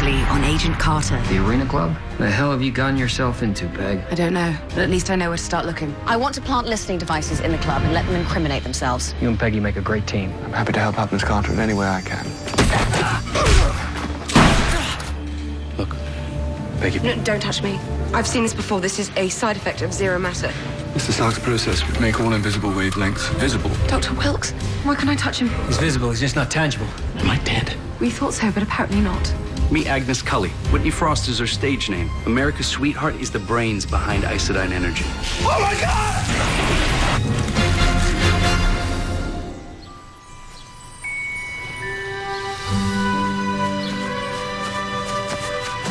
directly on Agent Carter. The Arena Club? The hell have you gotten yourself into, Peg? I don't know, but at least I know where to start looking. I want to plant listening devices in the club and let them incriminate themselves. You and Peggy make a great team. I'm happy to help out Miss Carter in any way I can. Look, Peggy. No, don't touch me. I've seen this before. This is a side effect of zero matter. Mr. Stark's process would make all invisible wavelengths visible. Dr. Wilkes, why can't I touch him? He's visible, he's just not tangible. Am I dead? We thought so, but apparently not. Meet Agnes Cully. Whitney Frost is her stage name. America's Sweetheart is the brains behind Isodyne Energy. Oh my God!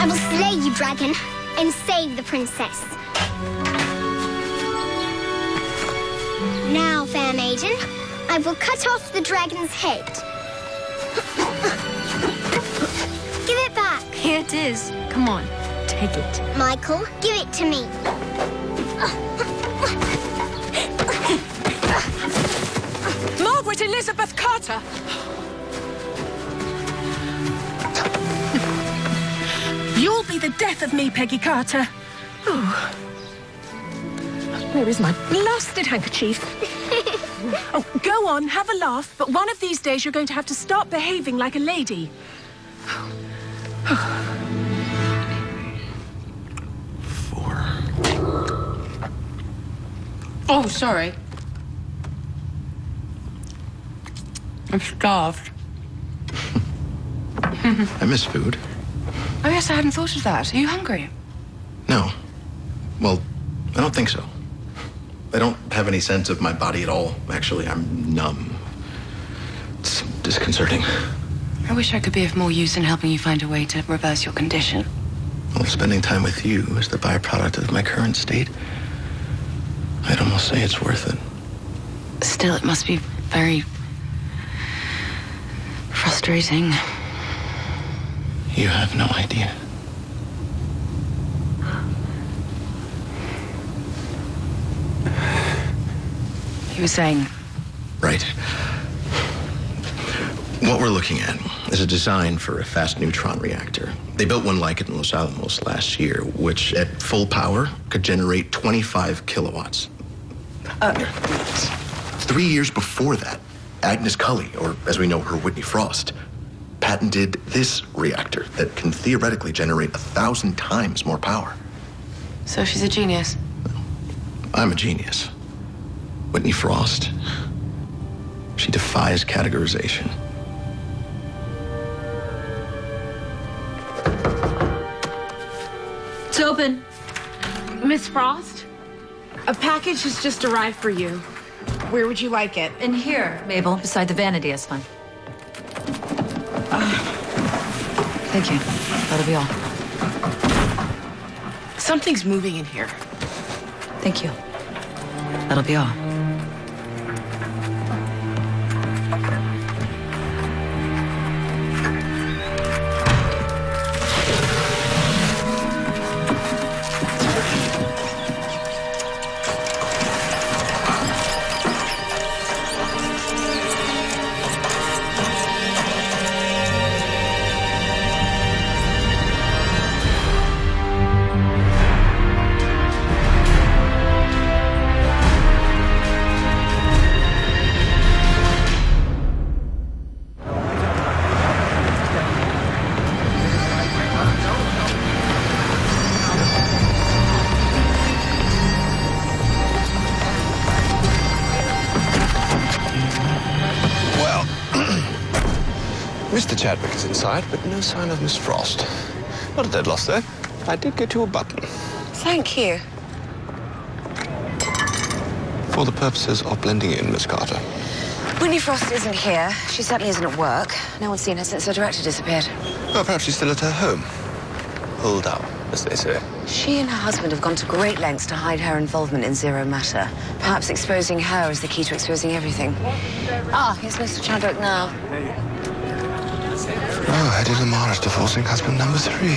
I will slay you, dragon, and save the princess. Now, Fan Agent, I will cut off the dragon's head. Give it back. Here it is. Come on, take it. Michael, give it to me. Margaret Elizabeth Carter! You'll be the death of me, Peggy Carter. Oh. Where is my blasted handkerchief? Oh, go on, have a laugh, but one of these days you're going to have to start behaving like a lady. Oh, sorry. I'm starved. I miss food. Oh, yes, I hadn't thought of that. Are you hungry? No. Well, I don't think so. I don't have any sense of my body at all. Actually, I'm numb. It's disconcerting. I wish I could be of more use in helping you find a way to reverse your condition. Well, spending time with you is the byproduct of my current state. I'd almost say it's worth it. Still, it must be very frustrating. You have no idea. You were saying? Right. What we're looking at is a design for a fast neutron reactor. They built one like it in Los Alamos last year, which at full power could generate 25 kilowatts. 3 years before that, Agnes Cully, or as we know her, Whitney Frost, patented this reactor that can theoretically generate 1,000 times more power. So she's a genius? I'm a genius. Whitney Frost, she defies categorization. It's open. Miss Frost, a package has just arrived for you. Where would you like it? In here, Mabel, beside the vanity is fine. Thank you. That'll be all. Something's moving in here. Thank you. That'll be all. Mr. Chadwick is inside, but no sign of Miss Frost. Not a dead loss, though. I did get you a button. Thank you. For the purposes of blending in, Miss Carter. Whitney Frost isn't here. She certainly isn't at work. No one's seen her since her director disappeared. Well, perhaps she's still at her home. Hold up, as they say. She and her husband have gone to great lengths to hide her involvement in Zero Matter. Perhaps exposing her is the key to exposing everything. Ah, here's Mr. Chadwick now. Oh, Eddie Lamar is divorcing husband number 3.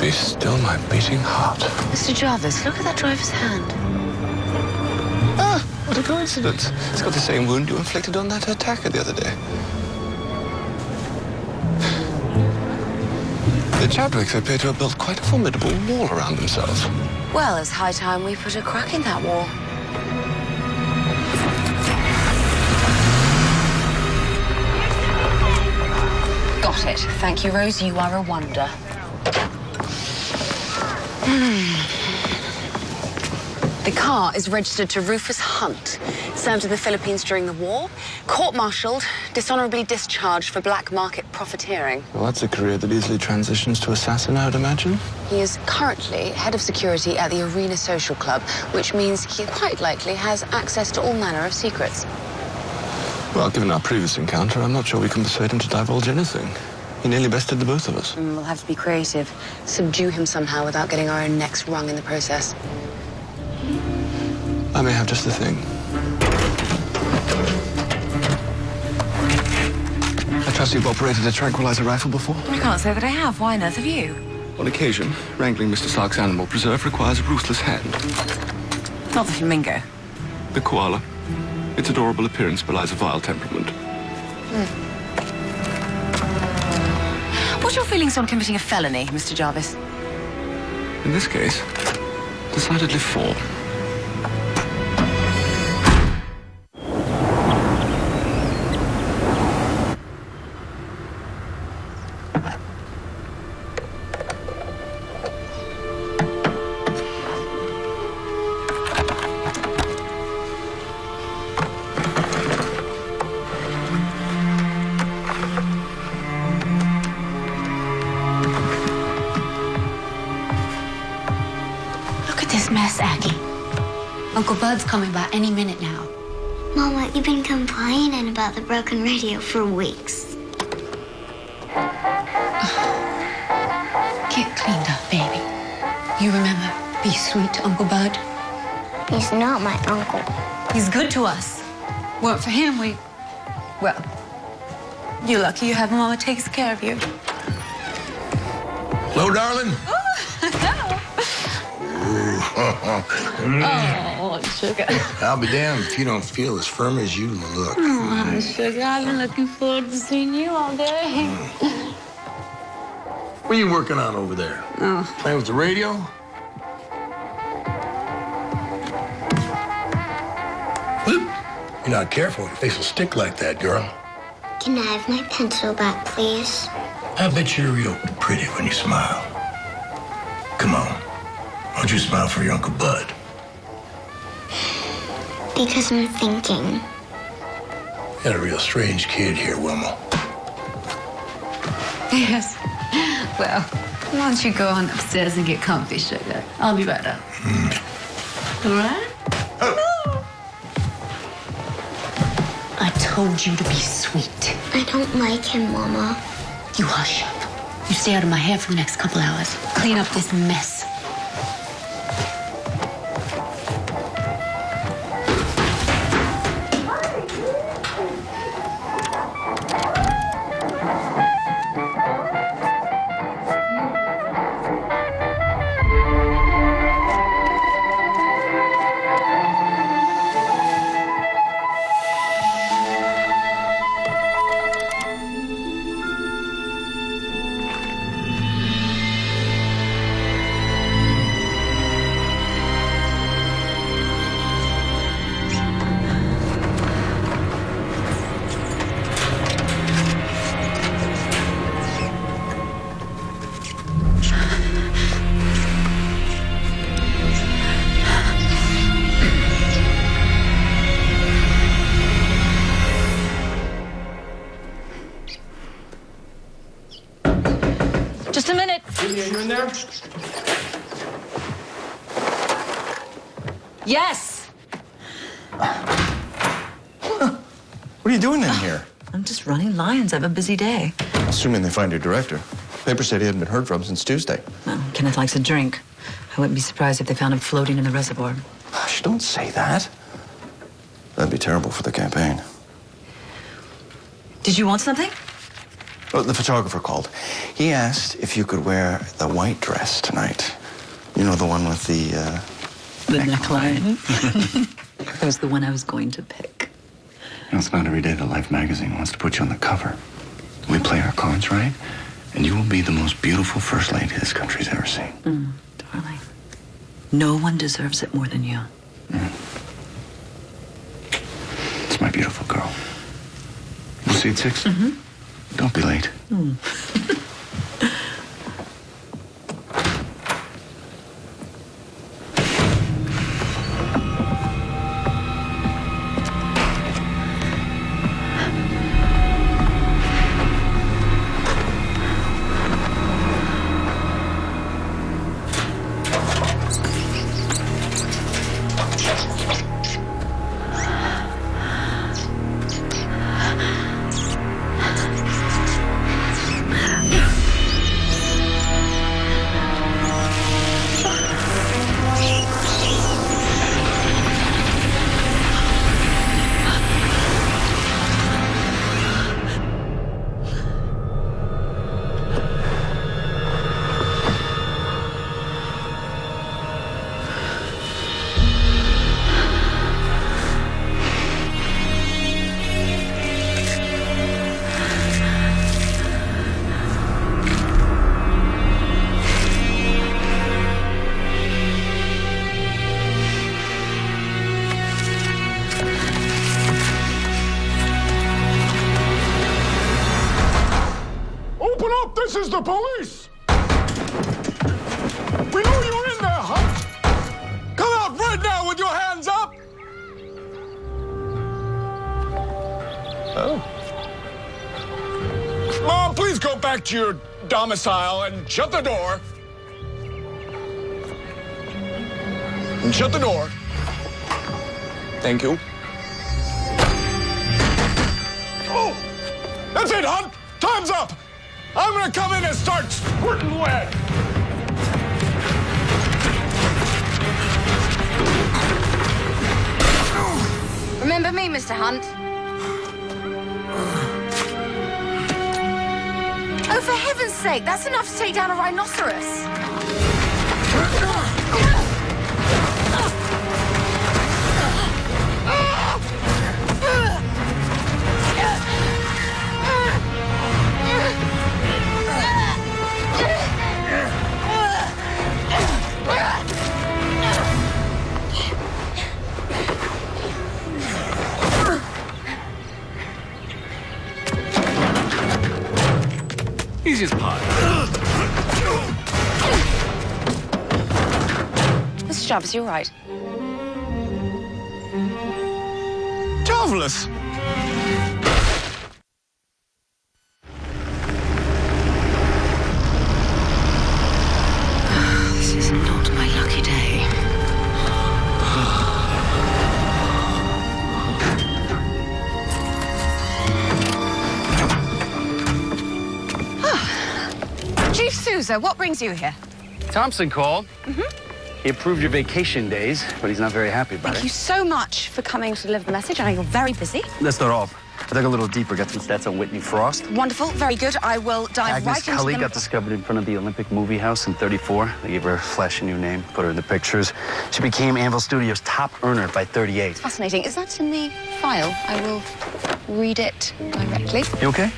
Be still my beating heart. Mr. Jarvis, look at that driver's hand. Ah, what a coincidence. It's got the same wound you inflicted on that attacker the other day. The Chadwicks appear to have built quite a formidable wall around themselves. Well, it's high time we put a crack in that wall. Got it. Thank you, Rose. You are a wonder. The car is registered to Rufus Hunt. Served in the Philippines during the war. Court-martialed, dishonorably discharged for black market profiteering. Well, that's a career that easily transitions to assassin, I would imagine. He is currently head of security at the Arena Social Club, which means he quite likely has access to all manner of secrets. Well, given our previous encounter, I'm not sure we can persuade him to divulge anything. He nearly bested the both of us. We'll have to be creative. Subdue him somehow without getting our own necks wrung in the process. I may have just the thing. I trust you've operated a tranquilizer rifle before? I can't say that I have. Why on earth have you? On occasion, wrangling Mr. Sark's animal preserve requires a ruthless hand. Not the flamingo. The koala. Its adorable appearance belies a vile temperament. What's your feelings on committing a felony, Mr. Jarvis? In this case, decidedly 4. Mess, Aggie. Uncle Bud's coming by any minute now. Mama, you've been complaining about the broken radio for weeks. Get cleaned up, baby. You remember, be sweet to Uncle Bud. He's not my uncle. He's good to us. Weren't for him, well, you're lucky you have Mama takes care of you. Hello, darling. Oh, sugar. I'll be damned if you don't feel as firm as you look. Oh, sugar, I've been looking forward to seeing you all day. What are you working on over there? Oh. Playing with the radio? Whoop. You're not careful, your face will stick like that, girl. Can I have my pencil back, please? I bet you're real pretty when you smile. Come on. Why don't you smile for your Uncle Bud? Because I'm thinking. Got a real strange kid here, Wilma. Yes. Well, why don't you go on upstairs and get comfy, sugar? I'll be right up. All right? Oh. I told you to be sweet. I don't like him, Mama. You hush up. You stay out of my hair for the next couple hours. Clean up this mess. Just a minute. You in there? Yes. What are you doing in here? I'm just running lines. I have a busy day. Assuming they find your director. Paper said he hadn't been heard from since Tuesday. Well, Kenneth likes a drink. I wouldn't be surprised if they found him floating in the reservoir. Gosh, don't say that. That'd be terrible for the campaign. Did you want something? Oh, the photographer called. He asked if you could wear the white dress tonight. You know, the one with the neckline. That was the one I was going to pick. You know, it's not every day that Life magazine wants to put you on the cover. We play our cards right, And you will be the most beautiful first lady this country's ever seen. Darling, no one deserves it more than you. It's my beautiful girl. We'll see you at 6? Don't be late. This is the police! We know you're in there, Hunt! Come out right now with your hands up! Oh. Mom, please go back to your domicile and shut the door. And shut the door. Thank you. Oh! That's it, Hunt! Time's up! I'm gonna come in and start squirting lead. Remember me, Mr. Hunt? Oh, for heaven's sake, that's enough to take down a rhinoceros. Easy as pie. Mr. Jarvis, you're right. Marvelous. This is not my lucky day. Chief Sousa, what brings you here? Thompson called. He approved your vacation days, but he's not very happy about Thank it. you so much for coming to deliver the message. I know you're very busy. Let's start off. I dug a little deeper, got some stats on Whitney Frost. Wonderful, very good. I will dive Agnes right into Kelly them. got discovered in front of the Olympic Movie House in '34. They gave her a flashy new name, put her in the pictures. She became Anvil Studios' top earner by '38. Fascinating. Is that in the file? I will read it directly. You okay?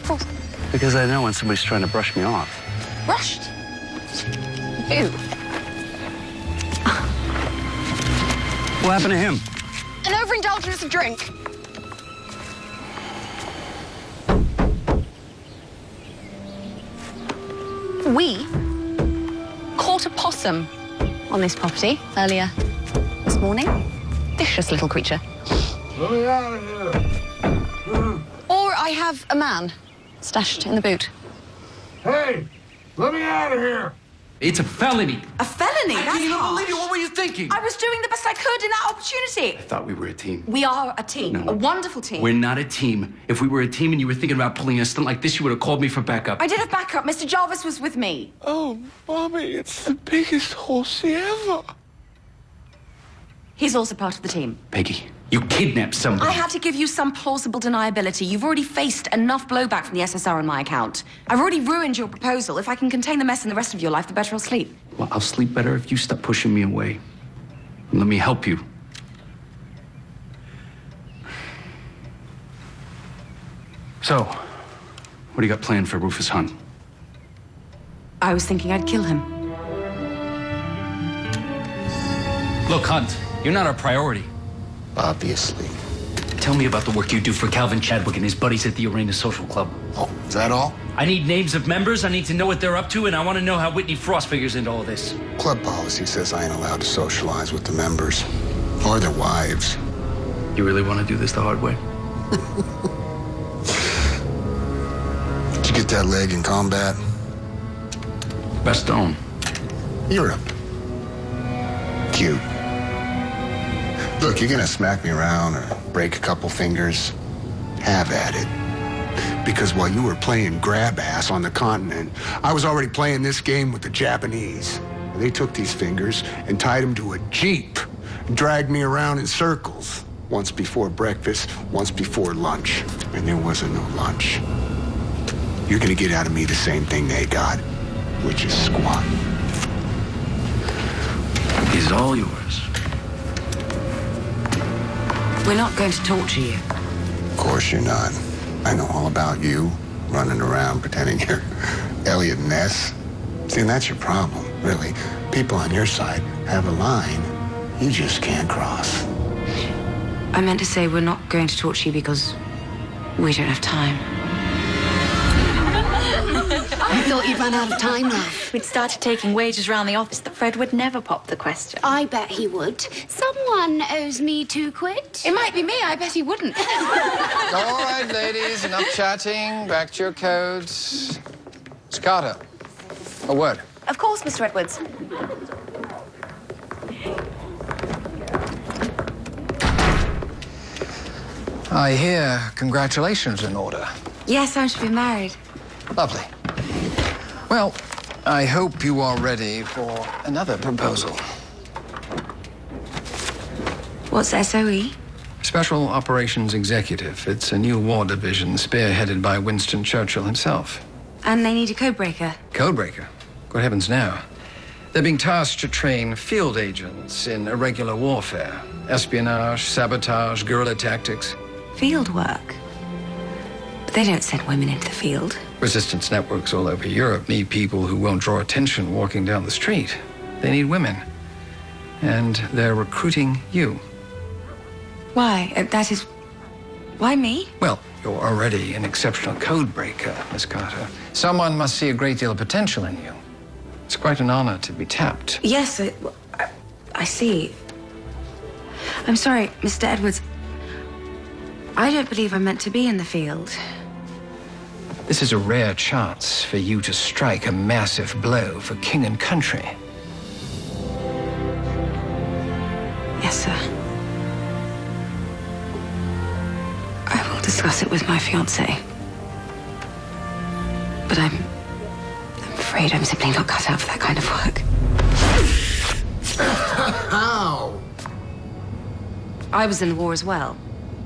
Of course. Because I know when somebody's trying to brush me off. Rushed? Who? What happened to him? An overindulgence of drink. We caught a possum on this property earlier this morning. Vicious little creature. Let me out of here. Or I have a man stashed in the boot. Hey, let me out of here. It's a felony. A felony? I can't even believe you. What were you thinking? I was doing the best I could in that opportunity. I thought we were a team. We are a team. No. A wonderful team. We're not a team. If we were a team and you were thinking about pulling a stunt like this, you would have called me for backup. I did have backup. Mr. Jarvis was with me. Oh, Mommy, it's the biggest horsey ever. He's also part of the team. Peggy, you kidnapped somebody. I had to give you some plausible deniability. You've already faced enough blowback from the SSR on my account. I've already ruined your proposal. If I can contain the mess in the rest of your life, the better I'll sleep. Well, I'll sleep better if you stop pushing me away. And let me help you. So, what do you got planned for Rufus Hunt? I was thinking I'd kill him. Look, Hunt, you're not our priority. Obviously. Tell me about the work you do for Calvin Chadwick and his buddies at the Arena Social Club. Oh, is that all? I need names of members, I need to know what they're up to, and I want to know how Whitney Frost figures into all this. Club policy says I ain't allowed to socialize with the members or their wives. You really want to do this the hard way? Did you get that leg in combat? Baston. Europe. Cute. Look, you're gonna smack me around or break a couple fingers. Have at it. Because while you were playing grab ass on the continent, I was already playing this game with the Japanese. They took these fingers and tied them to a jeep and dragged me around in circles. Once before breakfast, once before lunch. And there wasn't no lunch. You're gonna get out of me the same thing they got, which is squat. He's all yours. We're not going to torture you. Of course you're not. I know all about you, running around pretending you're Elliot Ness. See, and that's your problem, really. People on your side have a line you just can't cross. I meant to say we're not going to torture you because we don't have time. I thought you'd run out of time, love. We'd started taking wages around the office that Fred would never pop the question. I bet he would. Someone owes me £2. It might be me. I bet he wouldn't. All right, ladies, enough chatting. Back to your codes. Miss Carter, a word. Of course, Mr. Edwards. I hear congratulations in order. Yes, I'm to be married. Lovely. Well, I hope you are ready for another proposal. What's SOE? Special Operations Executive. It's a new war division spearheaded by Winston Churchill himself. And they need a codebreaker. Codebreaker? Good heavens, no. They're being tasked to train field agents in irregular warfare. Espionage, sabotage, guerrilla tactics. Field work? But they don't send women into the field. Resistance networks all over Europe need people who won't draw attention walking down the street. They need women. And they're recruiting you. Why? That is... Why me? Well, you're already an exceptional code breaker, Miss Carter. Someone must see a great deal of potential in you. It's quite an honor to be tapped. Yes, I see. I'm sorry, Mr. Edwards. I don't believe I'm meant to be in the field. This is a rare chance for you to strike a massive blow for king and country. Yes, sir. I will discuss it with my fiancé. But I'm afraid I'm simply not cut out for that kind of work. How? I was in the war as well.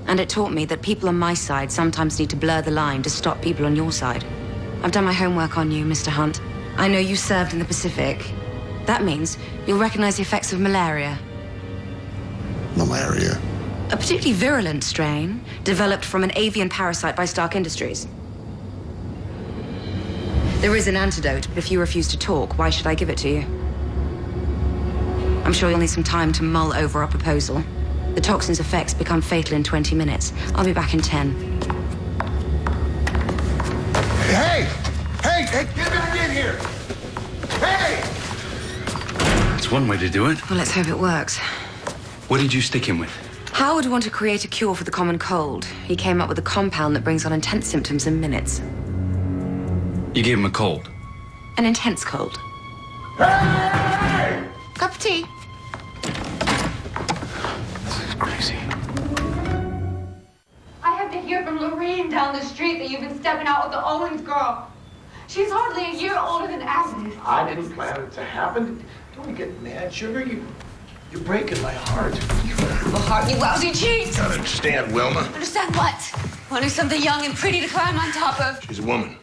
And it taught me that people on my side sometimes need to blur the line to stop people on your side. I've done my homework on you, Mr. Hunt. I know you served in the Pacific. That means you'll recognize the effects of malaria. Malaria? A particularly virulent strain developed from an avian parasite by Stark Industries. There is an antidote, but if you refuse to talk, why should I give it to you? I'm sure you'll need some time to mull over our proposal. The toxin's effects become fatal in 20 minutes. I'll be back in 10. Hey! Hey! Hey! Get back in here! Hey! That's one way to do it. Well, let's hope it works. What did you stick him with? Howard wanted to create a cure for the common cold. He came up with a compound that brings on intense symptoms in minutes. You gave him a cold. An intense cold. Hey! Cup of tea. Crazy. I have to hear from Lorraine down the street that you've been stepping out with the Owens girl. She's hardly a year older than Agnes. I didn't plan it to happen. Don't get mad, sugar. You're breaking my heart. Well, heart, you lousy cheat! Gotta understand, Wilma. Understand what? Wanting something young and pretty to climb on top of. She's a woman.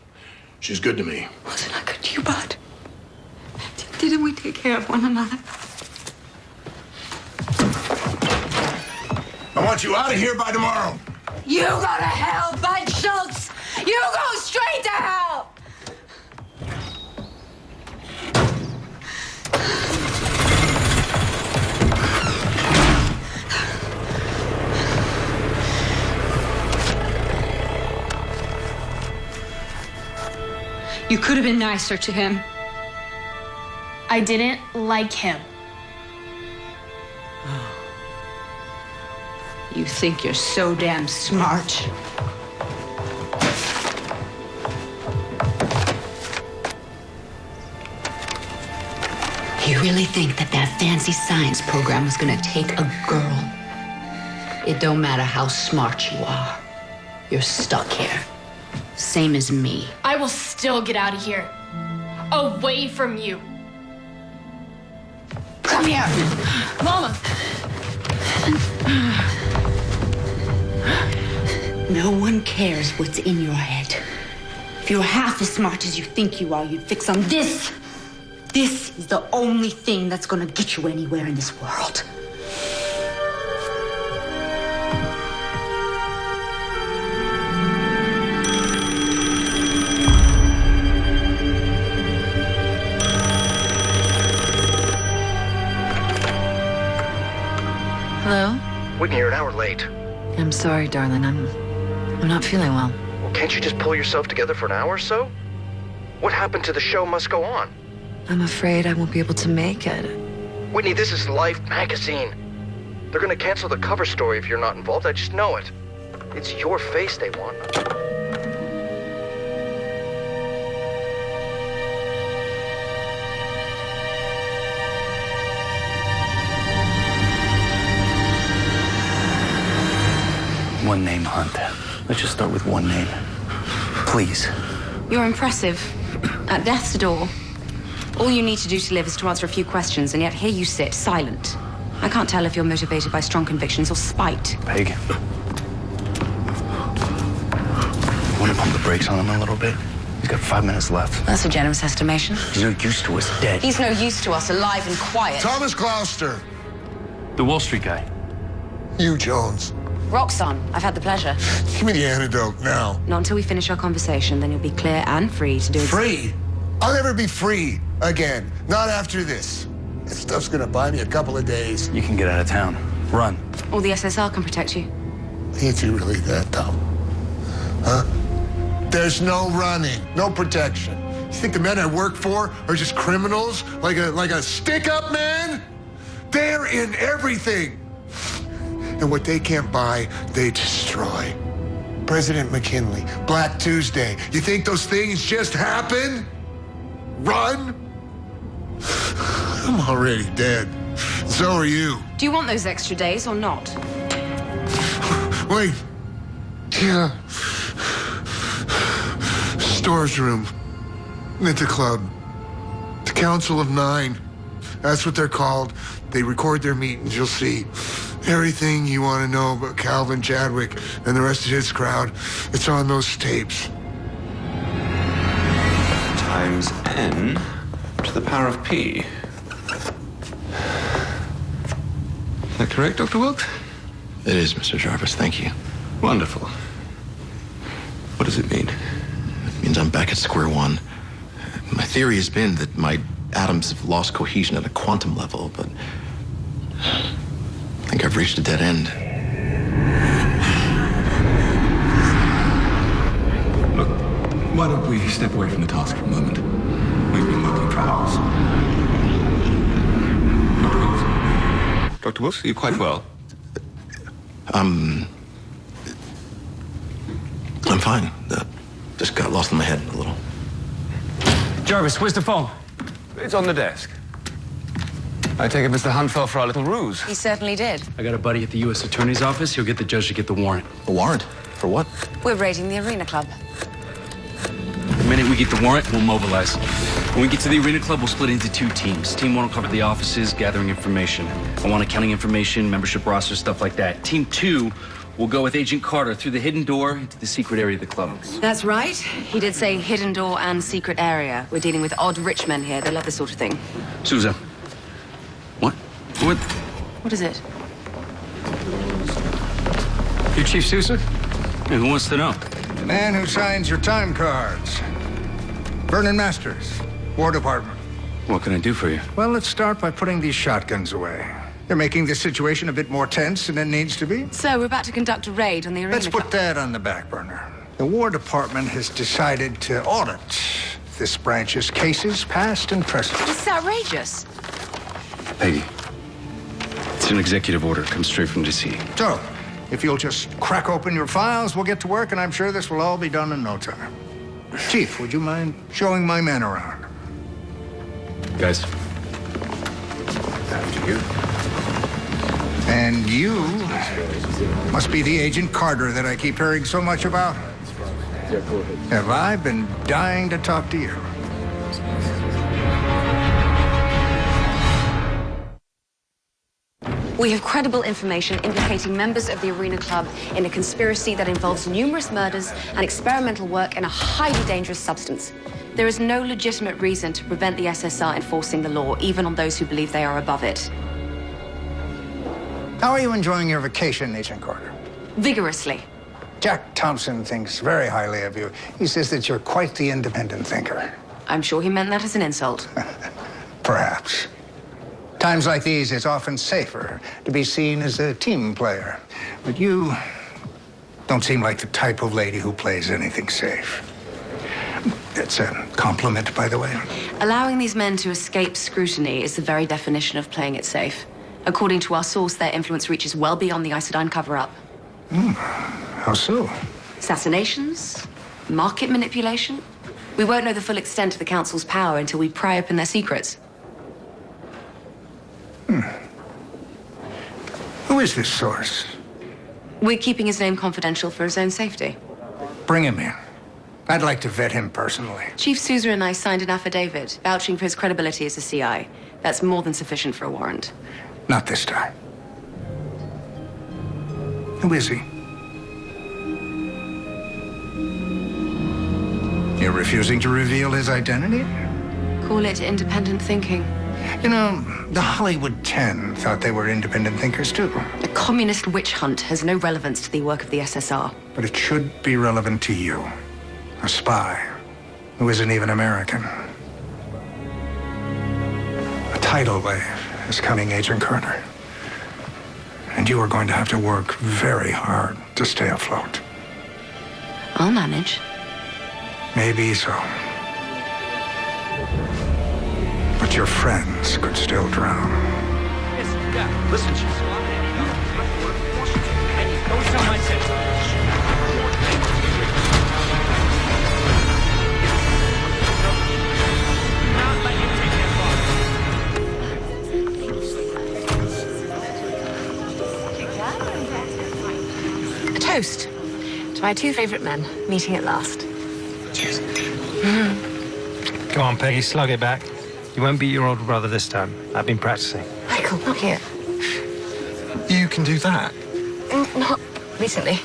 She's good to me. Wasn't I good to you, Bud? Didn't we take care of one another? I want you out of here by tomorrow. You go to hell, Bud Schultz! You go straight to hell! You could have been nicer to him. I didn't like him. You think you're so damn smart. You really think that fancy science program was gonna take a girl? It don't matter how smart you are. You're stuck here. Same as me. I will still get out of here. Away from you. Come here. Mama. No one cares what's in your head. If you were half as smart as you think you are, you'd fix on this. This is the only thing that's gonna get you anywhere in this world. Hello? Whitney, you're an hour late. I'm sorry, darling. I'm not feeling well. Well, can't you just pull yourself together for an hour or so? What happened to The Show Must Go On? I'm afraid I won't be able to make it. Whitney, this is Life magazine. They're gonna cancel the cover story if you're not involved. I just know it. It's your face they want. One name, Hunt. Let's just start with one name. Please. You're impressive. At death's door. All you need to do to live is to answer a few questions, and yet here you sit, silent. I can't tell if you're motivated by strong convictions or spite. Peg. Want to pump the brakes on him a little bit? He's got 5 minutes left. That's a generous estimation. He's no use to us dead. He's no use to us, alive and quiet. Thomas Gloucester. The Wall Street guy. Hugh Jones. Roxanne, I've had the pleasure. Give me the antidote now. Not until we finish our conversation, then you'll be clear and free to do it. Free? I'll never be free again. Not after this. This stuff's gonna buy me a couple of days. You can get out of town. Run. Or the SSR can protect you. Ain't you really that dumb? Huh? There's no running, no protection. You think the men I work for are just criminals? Like a stick-up man? They're in everything. And what they can't buy, they destroy. President McKinley, Black Tuesday. You think those things just happen? Run? I'm already dead. So are you. Do you want those extra days or not? Wait. Yeah. Storage room. At the club. The Council of Nine. That's what they're called. They record their meetings, you'll see. Everything you want to know about Calvin Chadwick and the rest of his crowd, it's on those tapes. Times n to the power of p. Is that correct, Dr. Wilkes? It is, Mr. Jarvis. Thank you. Wonderful. What does it mean? It means I'm back at square one. My theory has been that my atoms have lost cohesion at a quantum level, but I think I've reached a dead end. Look, why don't we step away from the task for a moment? We've been working for hours. Dr. Wilkes? Dr. Wilkes, are you quite well? I'm fine. Just got lost in my head a little. Jarvis, where's the phone? It's on the desk. I take it Mr. Hunt fell for our little ruse. He certainly did. I got a buddy at the U.S. Attorney's office. He'll get the judge to get the warrant. A warrant? For what? We're raiding the Arena Club. The minute we get the warrant, we'll mobilize. When we get to the Arena Club, we'll split into 2 teams. Team 1 will cover the offices, gathering information. I want accounting information, membership roster, stuff like that. Team 2 will go with Agent Carter through the hidden door into the secret area of the club. That's right. He did say hidden door and secret area. We're dealing with odd rich men here. They love this sort of thing. Sousa. What? What? What is it? You Chief Sousa? Hey, who wants to know? The man who signs your time cards. Vernon Masters, War Department. What can I do for you? Well, let's start by putting these shotguns away. They're making this situation a bit more tense than it needs to be. So, we're about to conduct a raid on the Arena Let's Club. put that on the back burner. The War Department has decided to audit this branch's cases, past and present. This is outrageous. Peggy, it's an executive order. Comes straight from DC. So, if you'll just crack open your files, we'll get to work, and I'm sure this will all be done in no time. Chief, would you mind showing my men around? Guys. After you. And you must be the Agent Carter that I keep hearing so much about. Yeah, go ahead. Have I been dying to talk to you? We have credible information implicating members of the Arena Club in a conspiracy that involves numerous murders and experimental work in a highly dangerous substance. There is no legitimate reason to prevent the SSR enforcing the law, even on those who believe they are above it. How are you enjoying your vacation, Agent Carter? Vigorously. Jack Thompson thinks very highly of you. He says that you're quite the independent thinker. I'm sure he meant that as an insult. Perhaps. Times like these, it's often safer to be seen as a team player. But you don't seem like the type of lady who plays anything safe. It's a compliment, by the way. Allowing these men to escape scrutiny is the very definition of playing it safe. According to our source, their influence reaches well beyond the Isodyne cover-up. How so? Assassinations? Market manipulation? We won't know the full extent of the Council's power until we pry open their secrets. Who is this source? We're keeping his name confidential for his own safety. Bring him in. I'd like to vet him personally. Chief Sousa and I signed an affidavit vouching for his credibility as a CI. That's more than sufficient for a warrant. Not this time. Who is he? You're refusing to reveal his identity? Call it independent thinking. You know, the Hollywood 10 thought they were independent thinkers, too. A communist witch hunt has no relevance to the work of the SSR. But it should be relevant to you. A spy who isn't even American. A tidal wave is coming, Agent Carter. And you are going to have to work very hard to stay afloat. I'll manage. Maybe so. But your friends could still drown. Listen, don't tell my A toast to my two favorite men meeting at last. Cheers. Come on, Peggy, slug it back. You won't beat your older brother this time. I've been practicing. Michael, not here. You can do that? Not recently.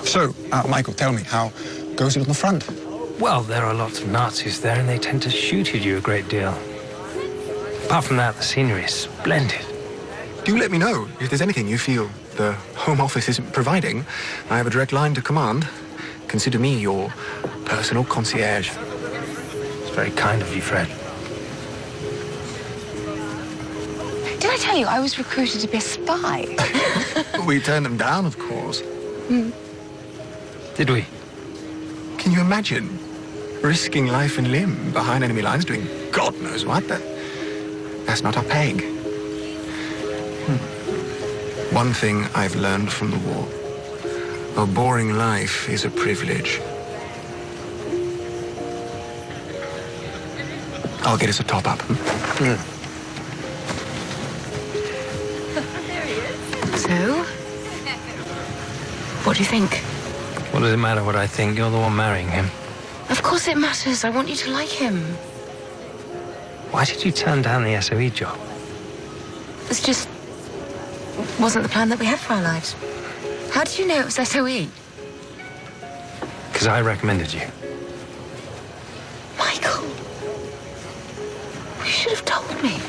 So, Michael, tell me, how goes it on the front? Well, there are lots of Nazis there, and they tend to shoot at you a great deal. Apart from that, the scenery is splendid. Do let me know if there's anything you feel the Home Office isn't providing. I have a direct line to command. Consider me your personal concierge. It's very kind of you, Fred. Did I tell you I was recruited to be a spy? We turned them down, of course. Did we? Can you imagine risking life and limb behind enemy lines doing God knows what? That's not our peg. One thing I've learned from the war. A boring life is a privilege. I'll get us a top-up. So? What do you think? What does it matter what I think? You're the one marrying him. Of course it matters. I want you to like him. Why did you turn down the SOE job? It's just wasn't the plan that we had for our lives. How did you know it was SOE? Because I recommended you. Michael, you should have told me.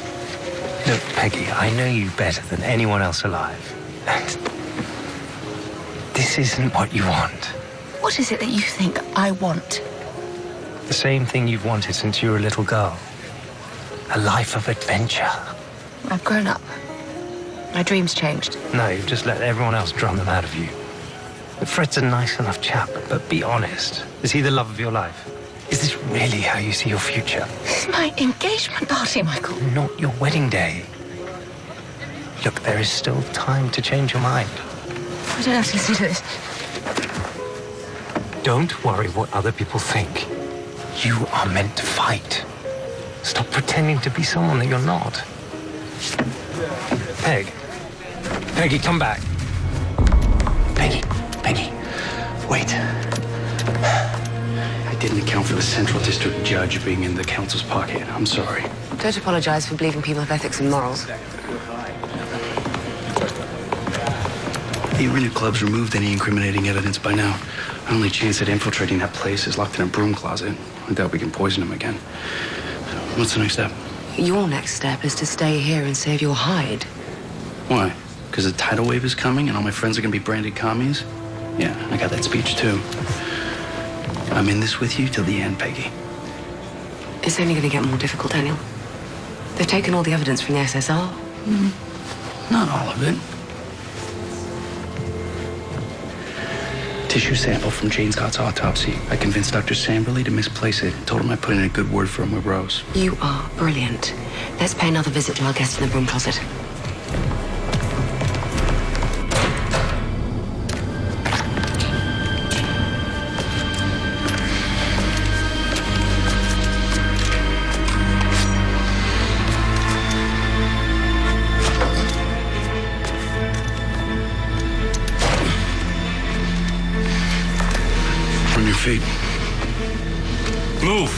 Look, Peggy, I know you better than anyone else alive. And this isn't what you want. What is it that you think I want? The same thing you've wanted since you were a little girl. A life of adventure. I've grown up. My dreams changed. No, you've just let everyone else drum them out of you. Fred's a nice enough chap, but be honest. Is he the love of your life? Is this really how you see your future? This is my engagement party, Michael. Not your wedding day. Look, there is still time to change your mind. I don't have to listen to this. Don't worry what other people think. You are meant to fight. Stop pretending to be someone that you're not. Peg. Peggy, come back. Peggy, wait. I didn't account for the Central District Judge being in the council's pocket. I'm sorry. Don't apologize for believing people have ethics and morals. The Arena Club's removed any incriminating evidence by now. Our only chance at infiltrating that place is locked in a broom closet. I doubt we can poison him again. What's the next step? Your next step is to stay here and save your hide. Why? Because a tidal wave is coming and all my friends are going to be branded commies? Yeah, I got that speech too. I'm in this with you till the end, Peggy. It's only going to get more difficult, Daniel. They've taken all the evidence from the SSR. Not all of it. Tissue sample from Jane Scott's autopsy. I convinced Dr. Samberly to misplace it. Told him I put in a good word for him with Rose. You are brilliant. Let's pay another visit to our guest in the broom closet. On your feet. Move!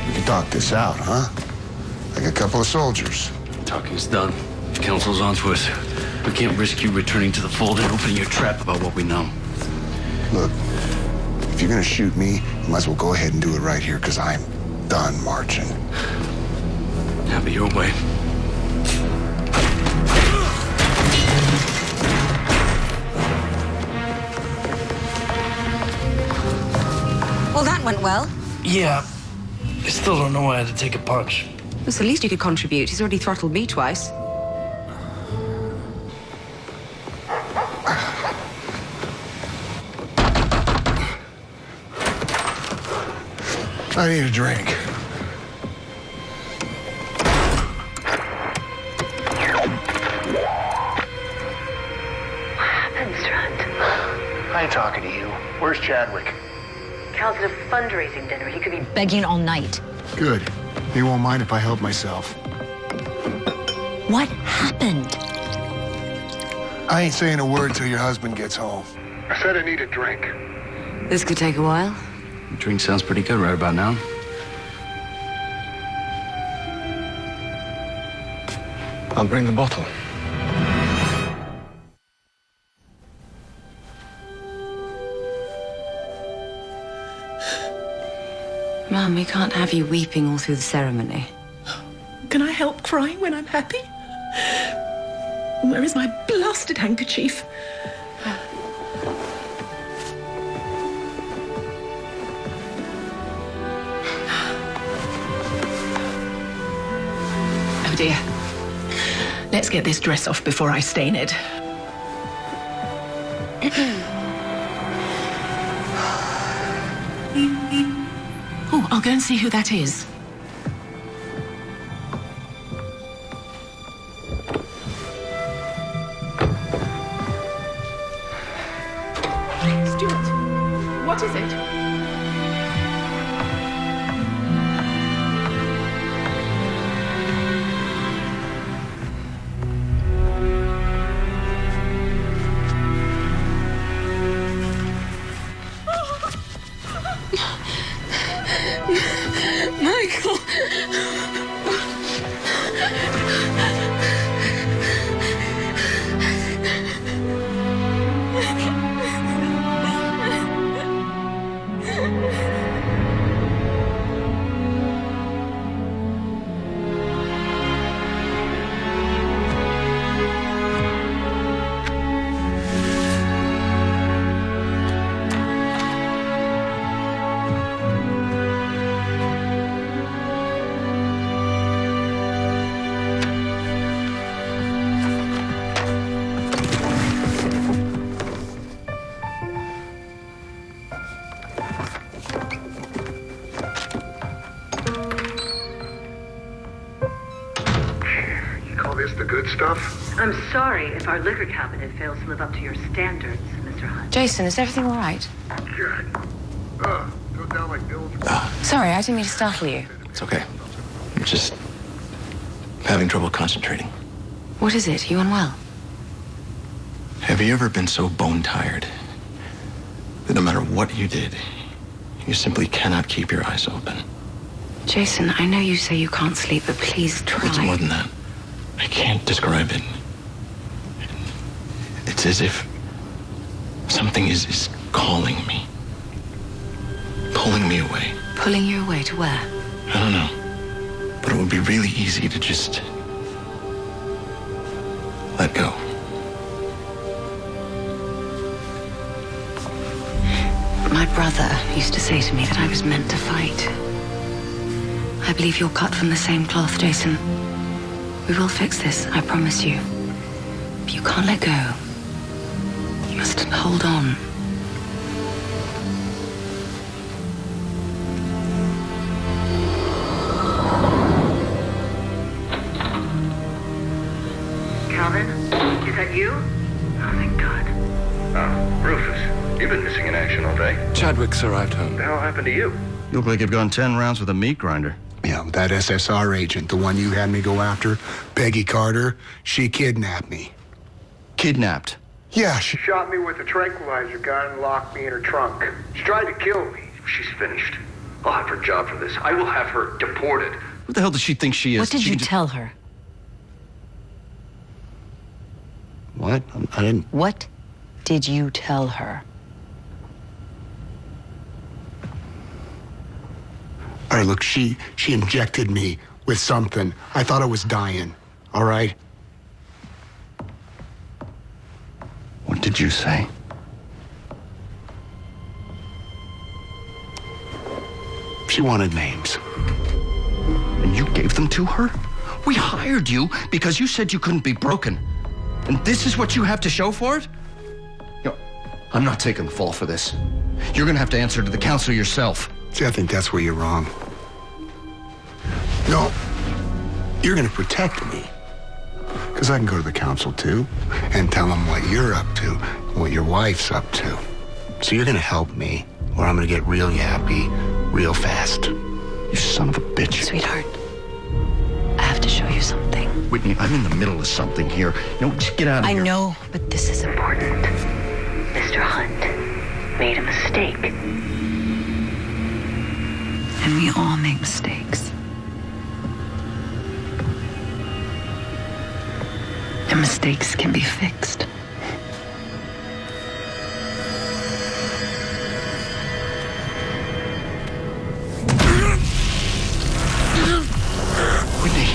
We can talk this out, huh? Like a couple of soldiers. Talking's done. The council's onto us. We can't risk you returning to the fold and opening your trap about what we know. Look, if you're gonna shoot me, you might as well go ahead and do it right here, because I'm done marching. Have it your way. Well, that went well. Yeah. I still don't know why I had to take a punch. That's the least you could contribute. He's already throttled me twice. I need a drink. I ain't talking to you. Where's Chadwick? Cal's at a fundraising dinner. He could be Begging all night. Good. He won't mind if I help myself. What happened? I ain't saying a word till your husband gets home. I said I need a drink. This could take a while. Drink sounds pretty good right about now. I'll bring the bottle. Mum, we can't have you weeping all through the ceremony. Can I help crying when I'm happy? Where is my blasted handkerchief? Oh dear. Let's get this dress off before I stain it. Oh, I'll go and see who that is. Stuart, what is it? Michael! I'm sorry if our liquor cabinet fails to live up to your standards, Mr. Hunt. Jason, is everything all right? Good. Go down like Bill's. Sorry, I didn't mean to startle you. It's okay. I'm just having trouble concentrating. What is it? You unwell? Have you ever been so bone-tired that no matter what you did, you simply cannot keep your eyes open? Jason, I know you say you can't sleep, but please try. It's more than that. I can't describe it. It's as if something is calling me. Pulling me away. Pulling you away to where? I don't know. But it would be really easy to just let go. My brother used to say to me that I was meant to fight. I believe you're cut from the same cloth, Jason. We will fix this, I promise you. But you can't let go. You must hold on. Calvin, is that you? Oh, thank God. Rufus, you've been missing in action all day. Chadwick's arrived home. What the hell happened to you? You look like you've gone 10 rounds with a meat grinder. Yeah, that SSR agent, the one you had me go after, Peggy Carter, she kidnapped me. Kidnapped? Yeah, She shot me with a tranquilizer gun and locked me in her trunk. She tried to kill me. She's finished. I'll have her job for this. I will have her deported. What the hell does she think she is? What did you tell her? What? I didn't... What did you tell her? All right, look, she injected me with something. I thought I was dying, all right? What did you say? She wanted names. And you gave them to her? We hired you because you said you couldn't be broken. And this is what you have to show for it? You know, I'm not taking the fall for this. You're gonna have to answer to the council yourself. See, I think that's where you're wrong. No, you're gonna protect me. Because I can go to the council too and tell them what you're up to, what your wife's up to. So you're gonna help me, or I'm gonna get real yappy real fast. You son of a bitch. Sweetheart, I have to show you something. Whitney, I'm in the middle of something here. No, just get out of I here. know, but this is important. Mr. Hunt made a mistake. And we all make mistakes. And mistakes can be fixed. Whitney,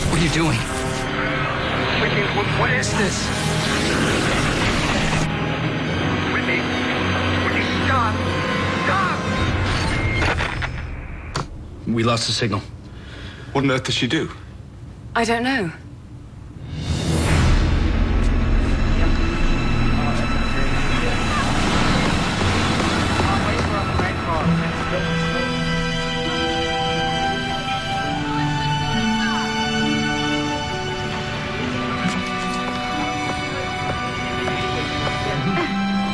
what are you doing? Whitney, what is this? Whitney, stop! Stop! We lost the signal. What on earth did she do? I don't know.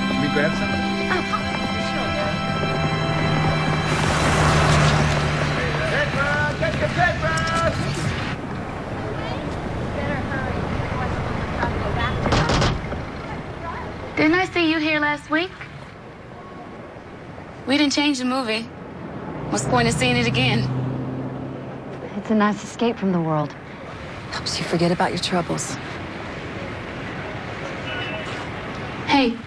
Can we grab some? Didn't I see you here last week? We didn't change the movie. What's the point of seeing it again? It's a nice escape from the world. Helps you forget about your troubles. Hey.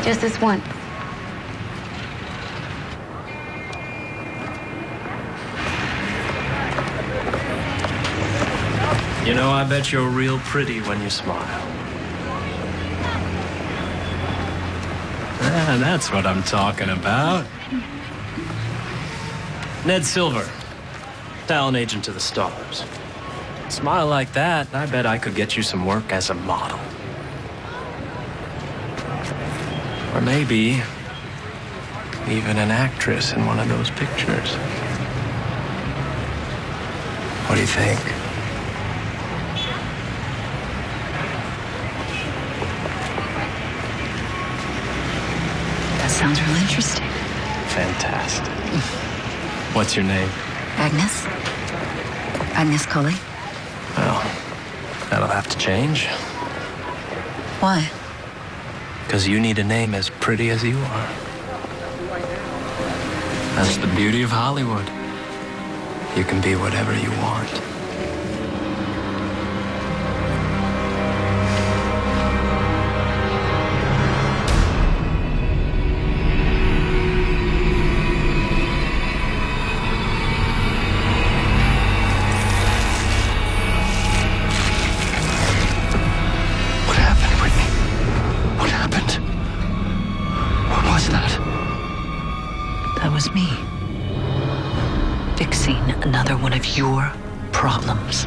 Just this once. You know, I bet you're real pretty when you smile. Ah, that's what I'm talking about. Ned Silver, talent agent to the stars. Smile like that, I bet I could get you some work as a model. Or maybe even an actress in one of those pictures. What do you think? That sounds real interesting. Fantastic. What's your name? Agnes? Agnes Cully? Well, that'll have to change. Why? Because you need a name as pretty as you are. That's the beauty of Hollywood. You can be whatever you want. What happened, Whitney? What happened? What was that? That was me. Fixing another one of your problems.